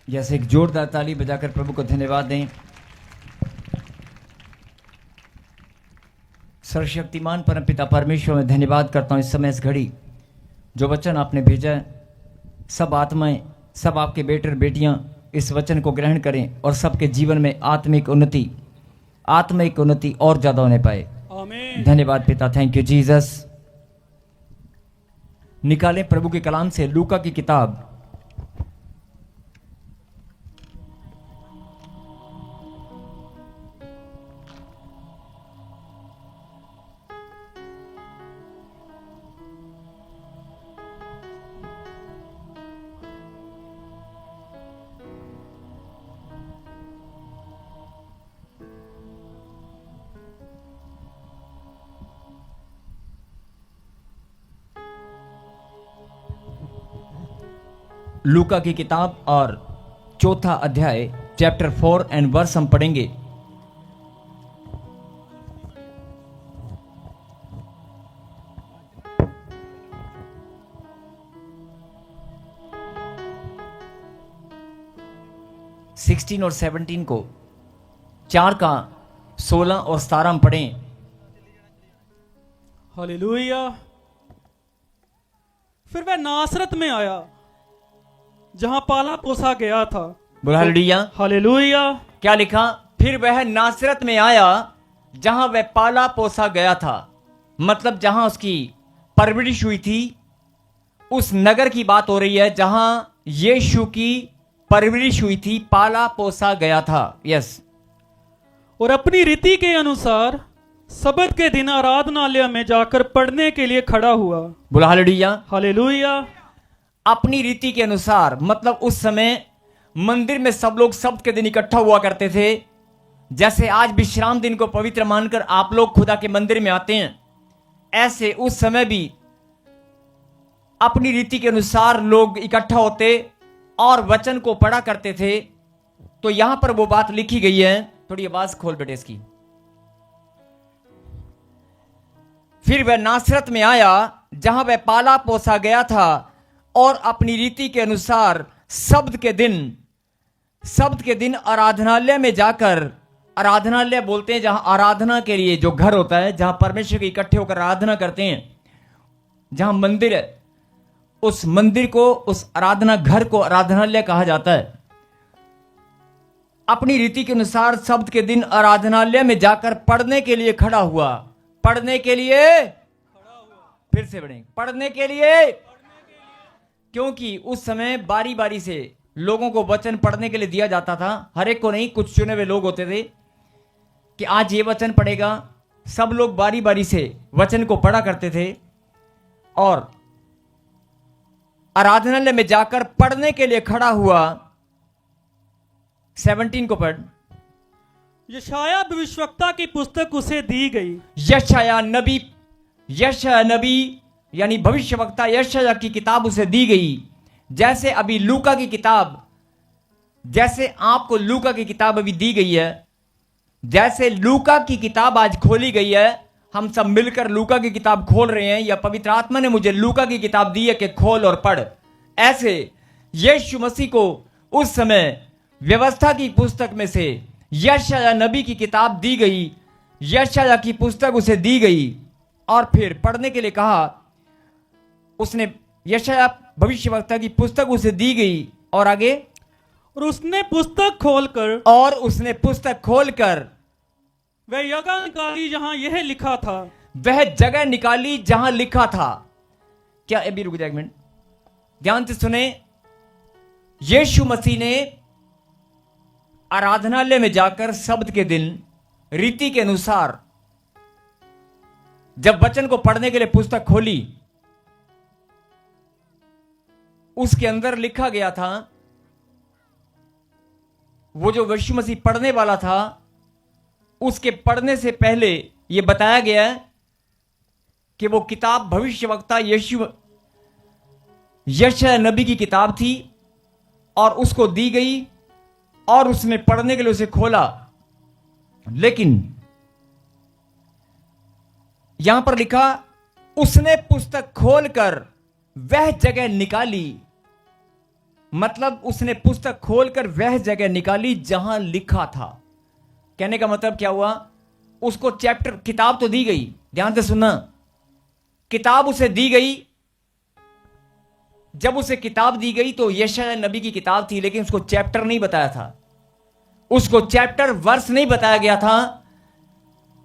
जैसे एक जोरदार ताली बजाकर प्रभु को धन्यवाद दें। सर्वशक्तिमान परमपिता परमेश्वर में धन्यवाद करता हूँ इस समय इस घड़ी जो वचन आपने भेजा है। सब आत्माएं, सब आपके बेटे और बेटियां इस वचन को ग्रहण करें और सबके जीवन में आत्मिक उन्नति और ज्यादा होने पाए। आमीन। धन्यवाद पिता, थैंक यू जीसस। निकालें प्रभु के कलाम से लूका की किताब लूका की किताब और चौथा अध्याय चैप्टर 4 एंड वर्स हम पढ़ेंगे। सिक्सटीन और 17 को 4 का 16 और 17 हम पढ़ें। हालेलुया। फिर वह नासरत में आया जहां पाला पोसा गया था। बोलो हालेलुया। हालेलुया। क्या लिखा? फिर वह नासरत में आया जहां वह पाला पोसा गया था, मतलब जहां उसकी परवरिश हुई थी। उस नगर की बात हो रही है जहां यीशु की परवरिश हुई थी, पाला पोसा गया था। यस। और अपनी रीति के अनुसार सबत के दिन आराधनालय में जाकर पढ़ने के लिए खड़ा हुआ। बोलो हालेलुया। हालेलुया। अपनी रीति के अनुसार मतलब उस समय मंदिर में सब लोग सब्त के दिन इकट्ठा हुआ करते थे। जैसे आज विश्राम दिन को पवित्र मानकर आप लोग खुदा के मंदिर में आते हैं, ऐसे उस समय भी अपनी रीति के अनुसार लोग इकट्ठा होते और वचन को पढ़ा करते थे। तो यहां पर वो बात लिखी गई है। थोड़ी आवाज खोल बेटे इसकी। फिर वह नासरत में आया जहां वह पाला पोसा गया था और अपनी रीति के अनुसार सब्त के दिन आराधनालय में जाकर, आराधनालय बोलते हैं जहां आराधना के लिए जो घर होता है, जहां परमेश्वर के इकट्ठे होकर आराधना करते हैं, जहां मंदिर है, उस मंदिर को, उस आराधना घर को आराधनालय कहा जाता है। अपनी रीति के अनुसार सब्त के दिन आराधनालय में जाकर पढ़ने के लिए खड़ा हुआ। पढ़ने के लिए, फिर से पढ़ें, पढ़ने के लिए। क्योंकि उस समय बारी बारी से लोगों को वचन पढ़ने के लिए दिया जाता था। हर एक को नहीं, कुछ चुने हुए लोग होते थे कि आज ये वचन पढ़ेगा। सब लोग बारी बारी से वचन को पढ़ा करते थे और आराधनालय में जाकर पढ़ने के लिए खड़ा हुआ। 17 को पढ़। यशाया भविष्यवक्ता की पुस्तक उसे दी गई। यशाया नबी यानी भविष्यवक्ता यशाया की किताब उसे दी गई। जैसे अभी लूका की किताब, जैसे आपको लूका की किताब अभी दी गई है, जैसे लूका की किताब आज खोली गई है, हम सब मिलकर लूका की किताब खोल रहे हैं, या पवित्र आत्मा ने मुझे लूका की किताब दी है कि खोल और पढ़। ऐसे यीशु मसीह को उस समय व्यवस्था की पुस्तक में से यशाया नबी की किताब दी गई। यशाया की पुस्तक उसे दी गई और फिर पढ़ने के लिए कहा। उसने यशाया भविष्यवक्ता की पुस्तक उसे दी गई और आगे, और उसने पुस्तक खोलकर वह जगह निकाली जहां यह लिखा था। वह जगह निकाली जहां लिखा था। क्या अभी रुक जाए एक मिनट, ध्यान से सुने। यीशु मसीह ने आराधनालय में जाकर सब्त के दिन रीति के अनुसार जब वचन को पढ़ने के लिए पुस्तक खोली, उसके अंदर लिखा गया था, वो जो यीशु मसीह पढ़ने वाला था, उसके पढ़ने से पहले यह बताया गया है कि वो किताब भविष्यवक्ता यशाया नबी की किताब थी और उसको दी गई और उसने पढ़ने के लिए उसे खोला। लेकिन यहां पर लिखा, उसने पुस्तक खोलकर वह जगह निकाली मतलब उसने पुस्तक खोलकर वह जगह निकाली जहां लिखा था। कहने का मतलब क्या हुआ, उसको चैप्टर किताब तो दी गई, ध्यान से सुनना, किताब उसे दी गई। जब उसे किताब दी गई तो यशायाह नबी की किताब थी, लेकिन उसको चैप्टर नहीं बताया था, उसको चैप्टर वर्ष नहीं बताया गया था,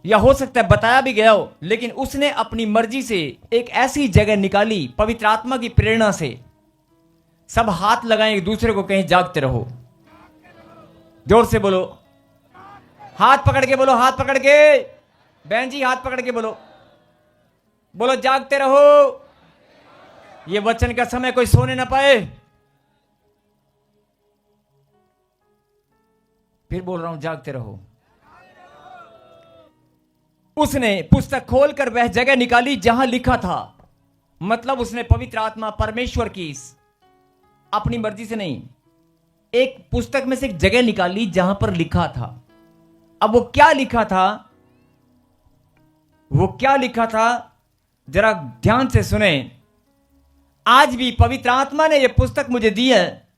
या हो सकता है बताया भी गया हो, लेकिन उसने अपनी मर्जी से एक ऐसी जगह निकाली पवित्र आत्मा की प्रेरणा से। सब हाथ लगाएं एक दूसरे को, कहीं जागते रहो। जोर से बोलो, हाथ पकड़ के बोलो, हाथ पकड़ के, बहन जी हाथ पकड़ के बोलो, बोलो जागते रहो। ये वचन का समय कोई सोने ना पाए। फिर बोल रहा हूं, जागते रहो। उसने पुस्तक खोलकर वह जगह निकाली जहां लिखा था, मतलब उसने पवित्र आत्मा परमेश्वर की अपनी मर्जी से नहीं, एक पुस्तक में से एक जगह निकाली जहां पर लिखा था। अब वो क्या लिखा था, वो क्या लिखा था, जरा ध्यान से सुने। आज भी पवित्र आत्मा ने यह पुस्तक मुझे दी है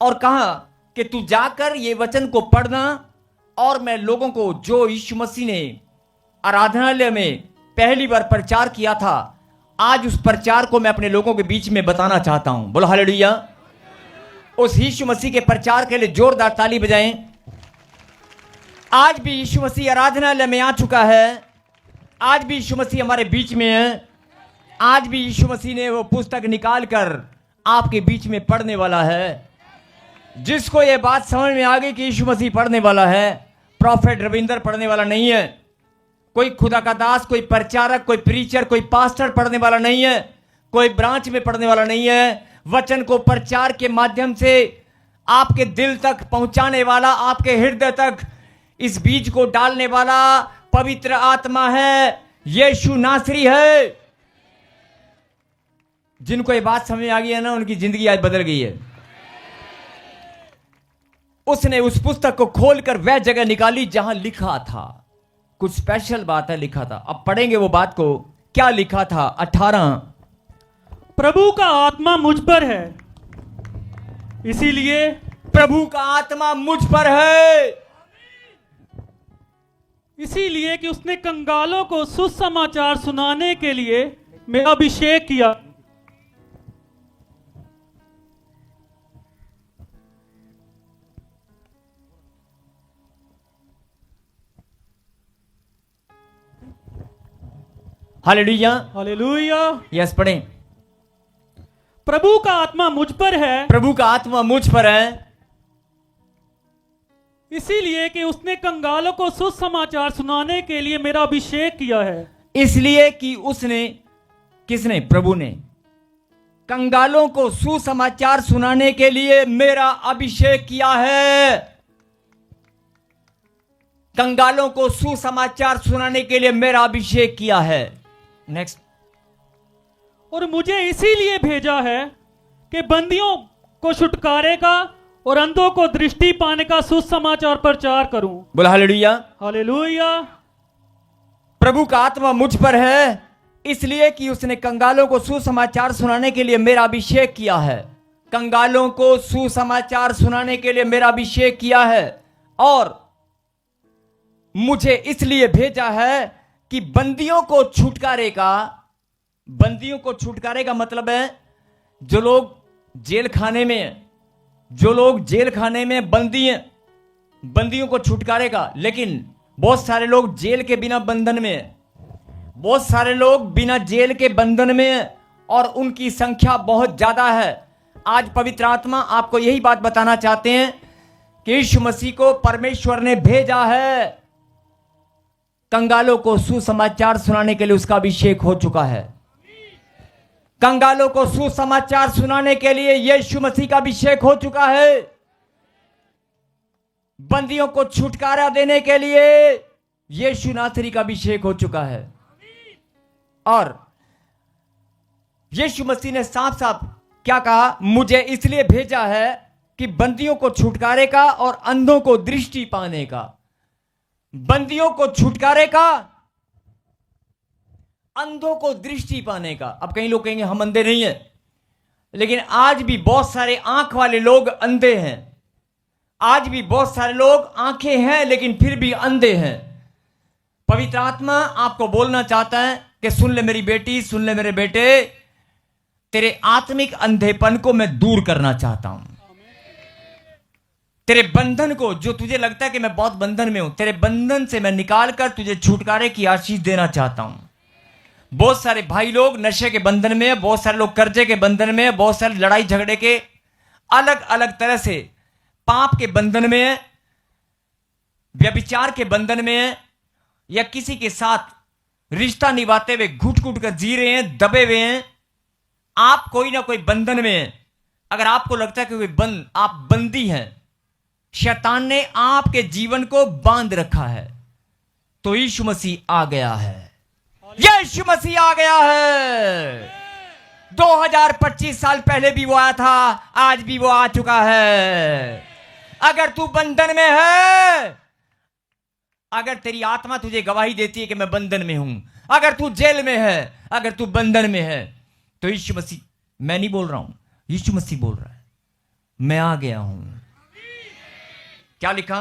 और कहा कि तू जाकर ये वचन को पढ़ना, और मैं लोगों को, जो यीशु मसीह ने आराधनालय में पहली बार प्रचार किया था, आज उस प्रचार को मैं अपने लोगों के बीच में बताना चाहता हूं। बोलो हालेलुया। उस यीशु मसीह के प्रचार के लिए जोरदार ताली बजाएं। आज भी यीशु मसीह आराधनालय में आ चुका है, आज भी यीशु मसीह हमारे बीच में है, आज भी यीशु मसीह ने वो पुस्तक निकालकर आपके बीच में पढ़ने वाला है। जिसको ये बात समझ में आ गई कि यीशु मसीह पढ़ने वाला है, प्रॉफेट रविंदर पढ़ने वाला नहीं है, कोई खुदा का दास, कोई प्रचारक, कोई प्रीचर, कोई पास्टर पढ़ने वाला नहीं है, कोई ब्रांच में पढ़ने वाला नहीं है। वचन को प्रचार के माध्यम से आपके दिल तक पहुंचाने वाला, आपके हृदय तक इस बीज को डालने वाला पवित्र आत्मा है, यीशु नासरी है। जिनको ये बात समझ में आ गई है ना, उनकी जिंदगी आज बदल गई है। उसने उस पुस्तक को खोलकर वह जगह निकाली जहां लिखा था। कुछ स्पेशल बात है, लिखा था। अब पढ़ेंगे वो बात को, क्या लिखा था। 18, प्रभु का आत्मा मुझ पर है, इसीलिए प्रभु का आत्मा मुझ पर है, इसीलिए कि उसने कंगालों को सुसमाचार सुनाने के लिए मेरा अभिषेक किया। Hallelujah, hallelujah. यस पढ़ें। प्रभु का आत्मा मुझ पर है, प्रभु का आत्मा मुझ पर है, इसीलिए कि उसने कंगालों को सुसमाचार सुनाने के लिए मेरा अभिषेक किया है। इसलिए कि उसने, किसने, प्रभु ने कंगालों को सुसमाचार सुनाने के लिए मेरा अभिषेक किया है। कंगालों को सुसमाचार सुनाने के लिए मेरा अभिषेक किया है। नेक्स्ट। और मुझे इसीलिए भेजा है कि बंदियों को छुटकारे का और अंधों को दृष्टि पाने का सुसमाचार प्रचार करूं। बोला हालेलुया। हालेलुया। प्रभु का आत्मा मुझ पर है, इसलिए कि उसने कंगालों को सुसमाचार सुनाने के लिए मेरा अभिषेक किया है। कंगालों को सुसमाचार सुनाने के लिए मेरा अभिषेक किया है, और मुझे इसलिए भेजा है कि बंदियों को छुटकारे का, बंदियों को छुटकारे का मतलब है जो लोग जेल खाने में, जो लोग जेल खाने में बंदी हैं, बंदियों को छुटकारे का। लेकिन बहुत सारे लोग जेल के बिना बंधन में हैं, बहुत सारे लोग बिना जेल के बंधन में हैं, और उनकी संख्या बहुत ज्यादा है। आज पवित्र आत्मा आपको यही बात बताना चाहते हैं कि यीशु मसीह को परमेश्वर ने भेजा है। कंगालों को सुसमाचार सुनाने के लिए उसका अभिषेक हो चुका है। कंगालों को सुसमाचार सुनाने के लिए यीशु मसीह का अभिषेक हो चुका है। बंदियों को छुटकारा देने के लिए यीशु नासरी का अभिषेक हो चुका है। और यीशु मसीह ने साफ साफ क्या कहा, मुझे इसलिए भेजा है कि बंदियों को छुटकारे का और अंधों को दृष्टि पाने का। बंदियों को छुटकारे का, अंधों को दृष्टि पाने का। अब कई लोग कहेंगे हम अंधे नहीं हैं, लेकिन आज भी बहुत सारे आंख वाले लोग अंधे हैं। आज भी बहुत सारे लोग आंखें हैं लेकिन फिर भी अंधे हैं। पवित्र आत्मा आपको बोलना चाहता है कि सुन ले मेरी बेटी, सुन ले मेरे बेटे, तेरे आत्मिक अंधेपन को मैं दूर करना चाहता हूं। तेरे बंधन को, जो तुझे लगता है कि मैं बहुत बंधन में हूं, तेरे बंधन से मैं निकाल कर तुझे छुटकारे की आशीष देना चाहता हूं। बहुत सारे भाई लोग नशे के बंधन में है, बहुत सारे लोग कर्जे के बंधन में है, बहुत सारे लड़ाई झगड़े के अलग अलग तरह से पाप के बंधन में है, व्यभिचार के बंधन में है, या किसी के साथ रिश्ता निभाते हुए घुट घुट कर जी रहे हैं, दबे हुए हैं। आप कोई ना कोई बंधन में हैं। अगर आपको लगता है कि आप बंदी हैं, शैतान ने आपके जीवन को बांध रखा है, तो यीशु मसीह आ गया है। यीशु मसीह आ गया है। 2025 साल पहले भी वो आया था, आज भी वो आ चुका है। अगर तू बंधन में है, अगर तेरी आत्मा तुझे गवाही देती है कि मैं बंधन में हूं, अगर तू जेल में है, अगर तू बंधन में है, तो यीशु मसीह, मैं नहीं बोल रहा हूं, यीशु मसीह बोल रहा है, मैं आ गया हूं। क्या लिखा?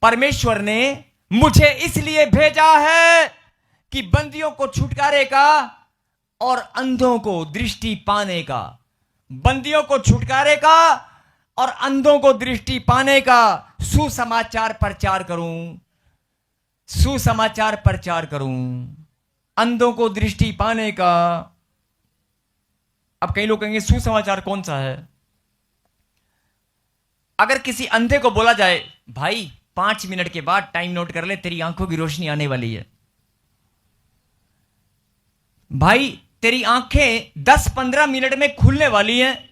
परमेश्वर ने मुझे इसलिए भेजा है कि बंदियों को छुटकारे का और अंधों को दृष्टि पाने का, बंदियों को छुटकारे का और अंधों को दृष्टि पाने का सुसमाचार प्रचार करूं, सुसमाचार प्रचार करूं, अंधों को दृष्टि पाने का। अब कई लोग कहेंगे सुसमाचार कौन सा है? अगर किसी अंधे को बोला जाए, भाई 5 मिनट के बाद टाइम नोट कर ले, तेरी आंखों की रोशनी आने वाली है। भाई तेरी आंखें 10-15 मिनट में खुलने वाली हैं,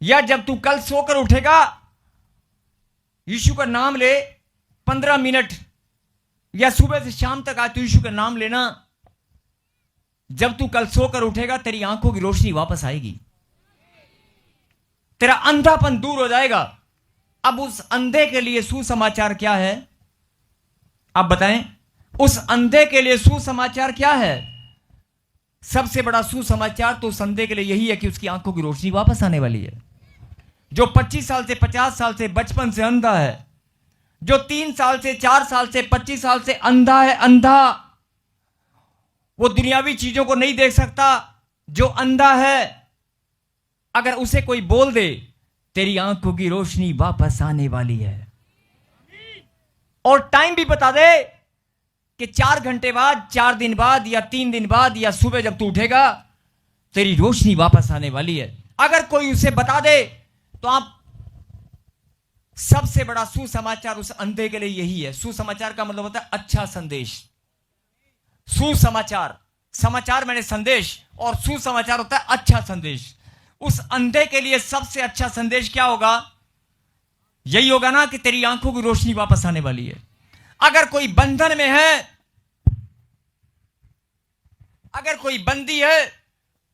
या जब तू कल सोकर उठेगा, यीशु का नाम ले 15 मिनट, या सुबह से शाम तक आज तू यीशु का नाम लेना। जब तू कल सोकर उठेगा, तेरी आंखों की रोशनी वापस आएगी, तेरा अंधापन दूर हो जाएगा। अब उस अंधे के लिए सुसमाचार क्या है? आप बताएं, उस अंधे के लिए सुसमाचार क्या है? सबसे बड़ा सुसमाचार तो उस अंधे के लिए यही है कि उसकी आंखों की रोशनी वापस आने वाली है। जो 25 साल से 50 साल से बचपन से अंधा है, जो 3 साल से 4 साल से 25 साल से अंधा है, अंधा, वो दुनियावी चीजों को नहीं देख सकता, जो अंधा है, अगर उसे कोई बोल दे तेरी आंखों की रोशनी वापस आने वाली है, और टाइम भी बता दे कि 4 घंटे बाद, 4 दिन बाद, या 3 दिन बाद, या सुबह जब तू उठेगा तेरी रोशनी वापस आने वाली है, अगर कोई उसे बता दे, तो आप, सबसे बड़ा सुसमाचार उस अंधे के लिए यही है। सुसमाचार का मतलब होता है अच्छा संदेश। सुसमाचार, समाचार मैंने संदेश, और सुसमाचार होता है अच्छा संदेश। उस अंधे के लिए सबसे अच्छा संदेश क्या होगा? यही होगा ना कि तेरी आंखों की रोशनी वापस आने वाली है। अगर कोई बंधन में है, अगर कोई बंदी है,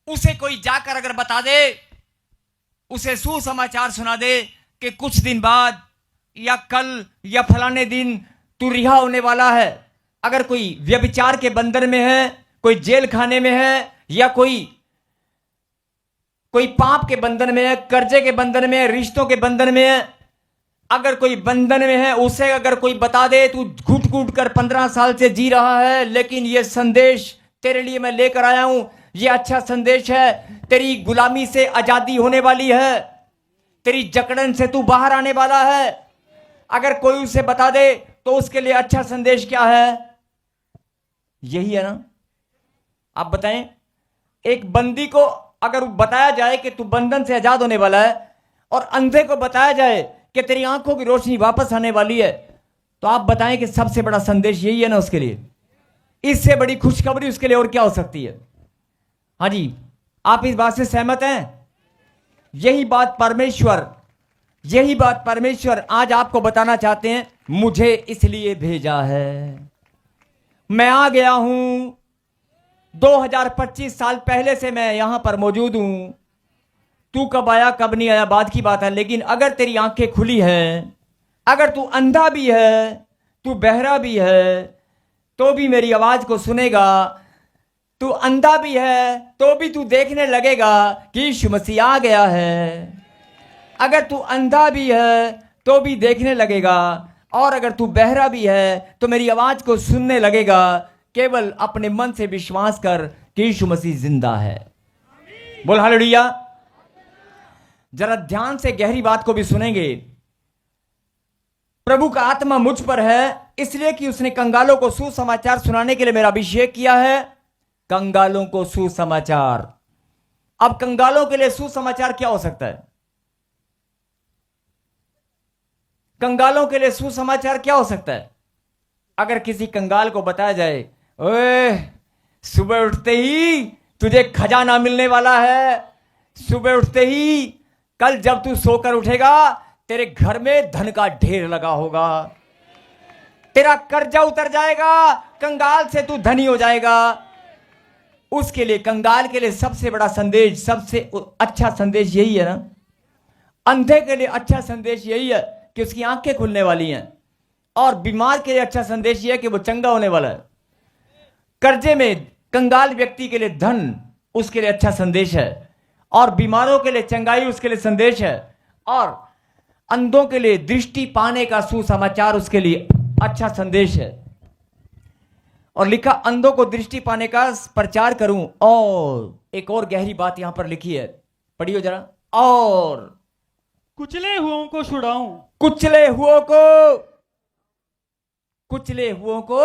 उसे कोई जाकर अगर बता दे, उसे सुसमाचार सुना दे कि कुछ दिन बाद, या कल, या फलाने दिन तू रिहा होने वाला है। अगर कोई व्यभिचार के बंधन में है, कोई जेल खाने में है, या कोई पाप के बंधन में है, कर्जे के बंधन में है, रिश्तों के बंधन में है, अगर कोई बंधन में है, उसे अगर कोई बता दे तू घुट घुट कर 15 साल से जी रहा है, लेकिन यह संदेश तेरे लिए मैं लेकर आया हूं, यह अच्छा संदेश है, तेरी गुलामी से आजादी होने वाली है, तेरी जकड़न से तू बाहर आने वाला है। अगर कोई उसे बता दे तो उसके लिए अच्छा संदेश क्या है? यही है ना? आप बताएं, एक बंदी को अगर बताया जाए कि तू बंधन से आजाद होने वाला है, और अंधे को बताया जाए कि तेरी आंखों की रोशनी वापस आने वाली है, तो आप बताएं कि सबसे बड़ा संदेश यही है ना उसके लिए? इससे बड़ी खुशखबरी उसके लिए और क्या हो सकती है? हाँ जी, आप इस बात से सहमत हैं? यही बात परमेश्वर आज आपको बताना चाहते हैं। मुझे इसलिए भेजा है, मैं आ गया हूं। 2025 साल पहले से मैं यहां पर मौजूद हूं। तू कब आया कब नहीं आया बाद की बात है, लेकिन अगर तेरी आंखें खुली हैं, अगर तू अंधा भी है, तू बहरा भी है, तो भी मेरी आवाज को सुनेगा, तू अंधा भी है तो भी तू देखने लगेगा कि यीशु मसीह आ गया है। अगर तू अंधा भी है तो भी देखने लगेगा, और अगर तू बहरा भी है तो मेरी आवाज को सुनने लगेगा। केवल अपने मन से विश्वास कर कि यीशु मसीह जिंदा है। बोल हालेलुया। जरा ध्यान से गहरी बात को भी सुनेंगे। प्रभु का आत्मा मुझ पर है, इसलिए कि उसने कंगालों को सुसमाचार सुनाने के लिए मेरा अभिषेक किया है। कंगालों को सुसमाचार। अब कंगालों के लिए सुसमाचार क्या हो सकता है? कंगालों के लिए सुसमाचार क्या हो सकता है? अगर किसी कंगाल को बताया जाए, ओए सुबह उठते ही तुझे खजाना मिलने वाला है, सुबह उठते ही कल जब तू सोकर उठेगा तेरे घर में धन का ढेर लगा होगा, तेरा कर्जा उतर जाएगा, कंगाल से तू धनी हो जाएगा। उसके लिए, कंगाल के लिए सबसे बड़ा संदेश, सबसे अच्छा संदेश यही है ना। अंधे के लिए अच्छा संदेश यही है कि उसकी आंखें खुलने वाली हैं, और बीमार के लिए अच्छा संदेश यह है कि वो चंगा होने वाला है। कर्जे में कंगाल व्यक्ति के लिए धन उसके लिए अच्छा संदेश है, और बीमारों के लिए चंगाई उसके लिए संदेश है, और अंधों के लिए दृष्टि पाने का सुसमाचार उसके लिए अच्छा संदेश है। और लिखा, अंधों को दृष्टि पाने का प्रचार करूं। और एक और गहरी बात यहां पर लिखी है, पढ़ियो जरा। और कुचले हुओं को छुड़ाऊं। कुचले हुओं को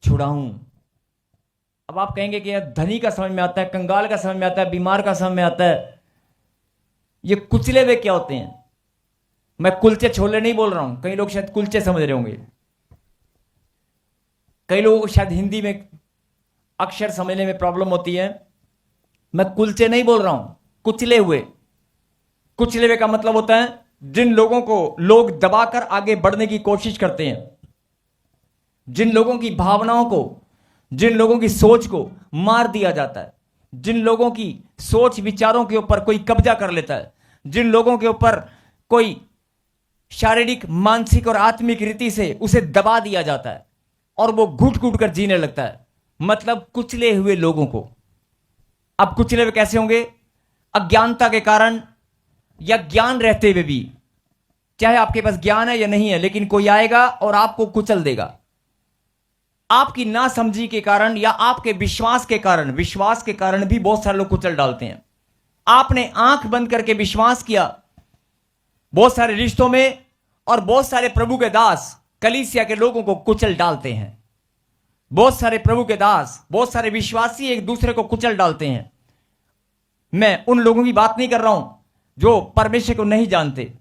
छुड़ाऊं। अब आप कहेंगे कि यार धनी का समझ में आता है, कंगाल का समझ में आता है, बीमार का समझ में आता है, ये कुचले हुए क्या होते हैं? मैं कुलचे छोले नहीं बोल रहा हूं, कई लोग शायद कुलचे समझ रहे होंगे। कई लोगों को शायद हिंदी में अक्षर समझने में प्रॉब्लम होती है। मैं कुलचे नहीं बोल रहा हूं, कुचले हुए। कुचले हुए का मतलब होता है जिन लोगों को लोग दबाकर आगे बढ़ने की कोशिश करते हैं, जिन लोगों की भावनाओं को, जिन लोगों की सोच को मार दिया जाता है, जिन लोगों की सोच विचारों के ऊपर कोई कब्जा कर लेता है, जिन लोगों के ऊपर कोई शारीरिक, मानसिक और आत्मिक रीति से उसे दबा दिया जाता है और वो घुट घुट कर जीने लगता है, मतलब कुचले हुए लोगों को। अब कुचले हुए कैसे होंगे? अज्ञानता के कारण या ज्ञान रहते हुए भी, चाहे आपके पास ज्ञान है या नहीं है, लेकिन कोई आएगा और आपको कुचल देगा। आपकी नासमझी के कारण या आपके विश्वास के कारण भी बहुत सारे लोग कुचल डालते हैं। आपने आंख बंद करके विश्वास किया बहुत सारे रिश्तों में, और बहुत सारे प्रभु के दास कलीसिया के लोगों को कुचल डालते हैं। बहुत सारे प्रभु के दास, बहुत सारे विश्वासी एक दूसरे को कुचल डालते हैं। मैं उन लोगों की बात नहीं कर रहा हूं जो परमेश्वर को नहीं जानते,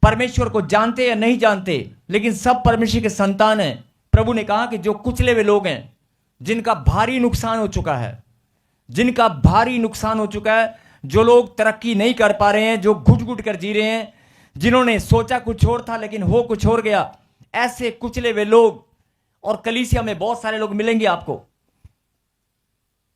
परमेश्वर को जानते या नहीं जानते, लेकिन सब परमेश्वर के संतान हैं। प्रभु ने कहा कि जो कुचले हुए लोग हैं, जिनका भारी नुकसान हो चुका है, जिनका भारी नुकसान हो चुका है, जो लोग तरक्की नहीं कर पा रहे हैं, जो घुट घुट कर जी रहे हैं, जिन्होंने सोचा कुछ और था लेकिन हो कुछ और गया, ऐसे कुचले हुए लोग। और कलीसिया में बहुत सारे लोग मिलेंगे आपको,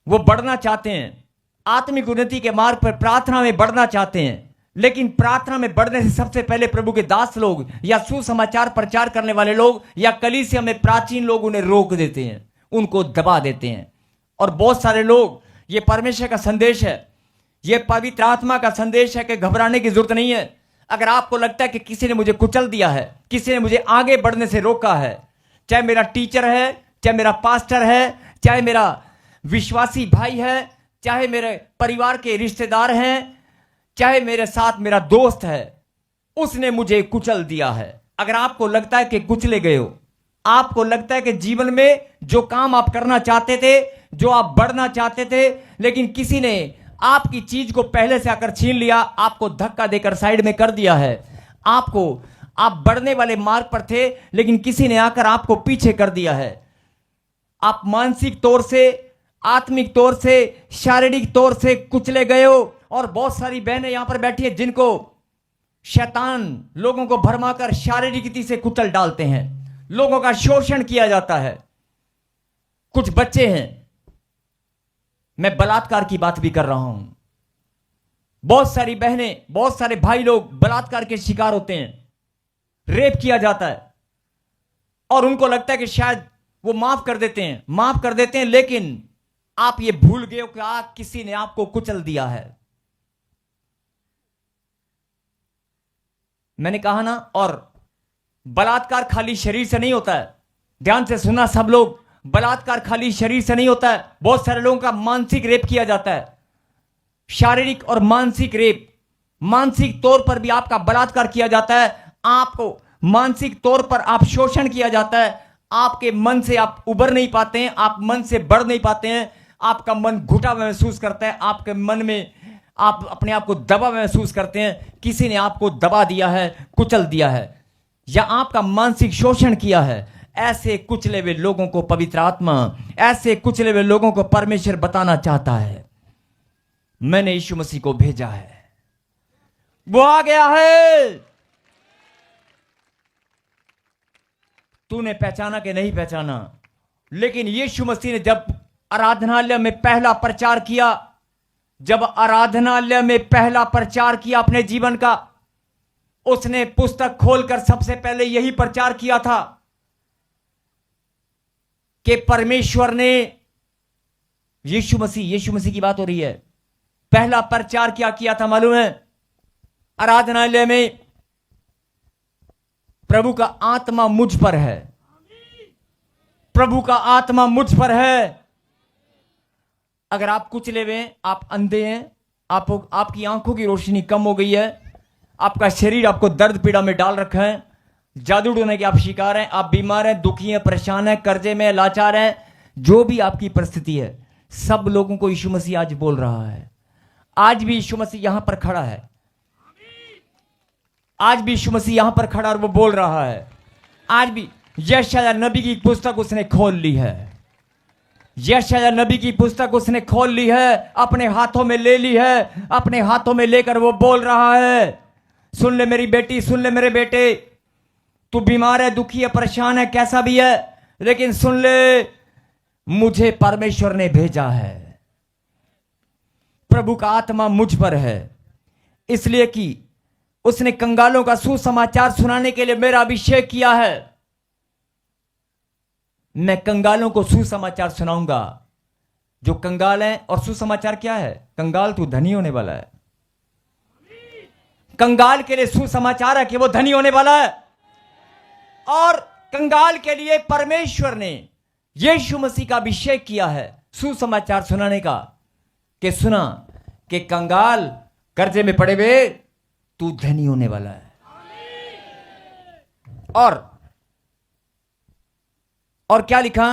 वो बढ़ना चाहते हैं, आत्मिक उन्नति के मार्ग पर प्रार्थना में बढ़ना चाहते हैं, लेकिन प्रार्थना में बढ़ने से सबसे पहले प्रभु के दास लोग या सुसमाचार प्रचार करने वाले लोग या कलीसिया में प्राचीन लोग उन्हें रोक देते हैं, उनको दबा देते हैं। और बहुत सारे लोग, ये परमेश्वर का संदेश है, ये पवित्र आत्मा का संदेश है कि घबराने की जरूरत नहीं है। अगर आपको लगता है कि किसी ने मुझे कुचल दिया है, किसी ने मुझे आगे बढ़ने से रोका है, चाहे मेरा टीचर है, चाहे मेरा पास्टर है, चाहे मेरा विश्वासी भाई है, चाहे मेरे परिवार के रिश्तेदार हैं, चाहे मेरे साथ मेरा दोस्त है, उसने मुझे कुचल दिया है। अगर आपको लगता है कि कुचले गए हो, आपको लगता है कि जीवन में जो काम आप करना चाहते थे, जो आप बढ़ना चाहते थे, लेकिन किसी ने आपकी चीज को पहले से आकर छीन लिया, आपको धक्का देकर साइड में कर दिया है, आप बढ़ने वाले मार्ग पर थे लेकिन किसी ने आकर आपको पीछे कर दिया है। आप मानसिक तौर से, आत्मिक तौर से, शारीरिक तौर से कुचले गए हो। और बहुत सारी बहनें यहां पर बैठी हैं जिनको शैतान लोगों को भरमाकर शारीरिक रीति से कुचल डालते हैं, लोगों का शोषण किया जाता है। कुछ बच्चे हैं, मैं बलात्कार की बात भी कर रहा हूं, बहुत सारी बहनें, बहुत सारे भाई लोग बलात्कार के शिकार होते हैं, रेप किया जाता है, और उनको लगता है कि शायद वो माफ कर देते हैं, लेकिन आप ये भूल गए हो कि किसी ने आपको कुचल दिया है। मैंने कहा ना, और बलात्कार खाली शरीर से नहीं होता है। ध्यान से सुना सब लोग, बलात्कार खाली शरीर से नहीं होता है। बहुत सारे लोगों का मानसिक रेप किया जाता है, शारीरिक और मानसिक रेप। मानसिक तौर पर भी आपका बलात्कार किया जाता है, आपको मानसिक तौर पर आप शोषण किया जाता है। आपके मन से आप उबर नहीं पाते हैं, आप मन से बढ़ नहीं पाते हैं, आपका मन घुटा हुआ महसूस करता है, आपके मन में आप अपने आप को दबा महसूस करते हैं। किसी ने आपको दबा दिया है, कुचल दिया है, या आपका मानसिक शोषण किया है। ऐसे कुचले हुए लोगों को पवित्र आत्मा, ऐसे कुचले हुए लोगों को परमेश्वर बताना चाहता है, मैंने यीशु मसीह को भेजा है, वो आ गया है। तूने पहचाना कि नहीं पहचाना, लेकिन यीशु मसीह ने जब आराधनालय में पहला प्रचार किया, जब आराधनालय में पहला प्रचार किया अपने जीवन का, उसने पुस्तक खोलकर सबसे पहले यही प्रचार किया था कि परमेश्वर ने, यीशु मसीह की बात हो रही है, पहला प्रचार क्या किया था मालूम है? आराधनालय में, प्रभु का आत्मा मुझ पर है, प्रभु का आत्मा मुझ पर है। अगर आप कुचले हुए हैं, आप अंधे हैं, आपकी आंखों की रोशनी कम हो गई है, आपका शरीर आपको दर्द पीड़ा में डाल रखा है, जादू टोने के आप शिकार हैं, आप बीमार हैं, दुखी हैं, परेशान हैं, कर्जे में, लाचार हैं, जो भी आपकी परिस्थिति है, सब लोगों को यीशु मसीह आज बोल रहा है। आज भी यीशु मसीह यहां पर खड़ा है, आज भी यीशु मसीह यहां पर खड़ा और वो बोल रहा है। आज भी यशायाह नबी की पुस्तक उसने खोल ली है, यशायाह नबी की पुस्तक उसने खोल ली है, अपने हाथों में ले ली है, अपने हाथों में लेकर वो बोल रहा है, सुन ले मेरी बेटी, सुन ले मेरे बेटे, तू बीमार है, दुखी है, परेशान है, कैसा भी है, लेकिन सुन ले, मुझे परमेश्वर ने भेजा है, प्रभु का आत्मा मुझ पर है, इसलिए कि उसने कंगालों का सुसमाचार सुनाने के लिए मेरा अभिषेक किया है। मैं कंगालों को सुसमाचार सुनाऊंगा। जो कंगाल है, और सुसमाचार क्या है? कंगाल तो धनी होने वाला है। कंगाल के लिए सुसमाचार है कि वो धनी होने वाला है, और कंगाल के लिए परमेश्वर ने यीशु मसीह का अभिषेक किया है सुसमाचार सुनाने का, कि सुना कि कंगाल कर्जे में पड़े हुए, तू धनी होने वाला है। और क्या लिखा?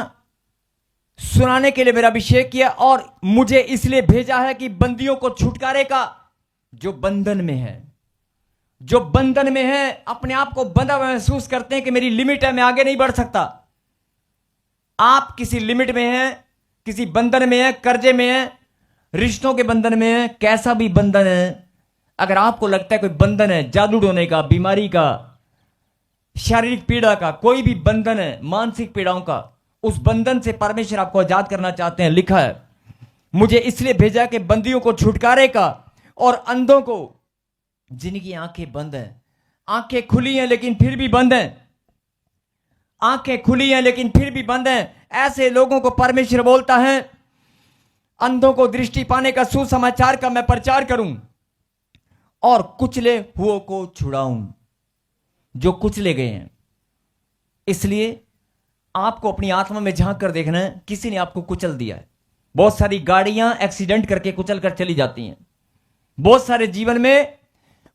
सुनाने के लिए मेरा अभिषेक किया, और मुझे इसलिए भेजा है कि बंदियों को छुटकारे का, जो बंधन में है, जो बंधन में है, अपने आप को बंधा हुआ महसूस करते हैं कि मेरी लिमिट है, मैं आगे नहीं बढ़ सकता। आप किसी लिमिट में हैं, किसी बंधन में है, कर्जे में है, रिश्तों के बंधन में है, कैसा भी बंधन है, अगर आपको लगता है कोई बंधन है, जादू टोने का, बीमारी का, शारीरिक पीड़ा का, कोई भी बंधन है, मानसिक पीड़ाओं का, उस बंधन से परमेश्वर आपको आजाद करना चाहते हैं। लिखा है, मुझे इसलिए भेजा कि बंदियों को छुटकारे का, और अंधों को, जिनकी आंखें बंद हैं, आंखें खुली हैं लेकिन फिर भी बंद हैं, आंखें खुली हैं लेकिन फिर भी बंद हैं, ऐसे लोगों को परमेश्वर बोलता है, अंधों को दृष्टि पाने का सुसमाचार का मैं प्रचार करूं, और कुचले हुओं को छुड़ाऊं, जो कुचले गए हैं। इसलिए आपको अपनी आत्मा में झांक कर देखना है, किसी ने आपको कुचल दिया है। बहुत सारी गाड़ियां एक्सीडेंट करके कुचल कर चली जाती हैं। बहुत सारे जीवन में,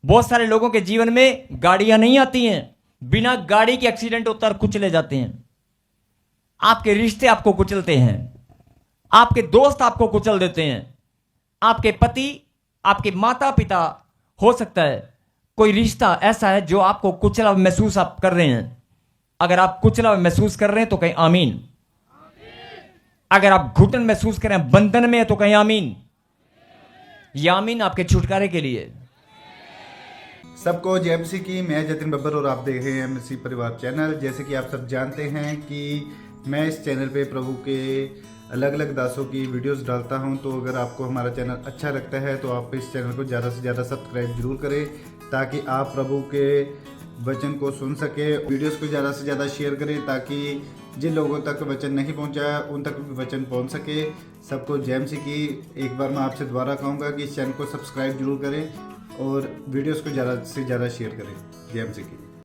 बहुत सारे लोगों के जीवन में गाड़ियां नहीं आती हैं, बिना गाड़ी के एक्सीडेंट होता और कुचले जाते हैं। आपके रिश्ते आपको कुचलते हैं, आपके दोस्त आपको कुचल देते हैं, आपके पति, आपके माता पिता, हो सकता है कोई रिश्ता ऐसा है जो आपको कुचला महसूस आप कर रहे हैं। अगर आप कुचला महसूस कर रहे हैं तो कहीं आमीन। अगर आप घुटन महसूस कर रहे हैं, बंधन में है, तो कहीं आमीन। ये आमीन आपके छुटकारे के लिए। सबको जय मसीह की। मैं जतिन बब्बर और आप देख रहे हैं मसीह परिवार चैनल। जैसे कि आप सब जानते हैं कि मैं इस चैनल पे प्रभु के अलग अलग दासों की वीडियोस डालता हूं, तो अगर आपको हमारा चैनल अच्छा लगता है तो आप इस चैनल को ज़्यादा से ज़्यादा सब्सक्राइब जरूर करें, ताकि आप प्रभु के वचन को सुन सके। वीडियोस को ज़्यादा से ज़्यादा शेयर करें ताकि जिन लोगों तक वचन नहीं पहुंचा उन तक भी वचन पहुंच सके। सबको जय मसीह की। एक बार मैं आपसे दोबारा कहूँगा कि इस चैनल को सब्सक्राइब जरूर करें और वीडियोस को ज़्यादा से ज़्यादा शेयर करें। जय मसीह की।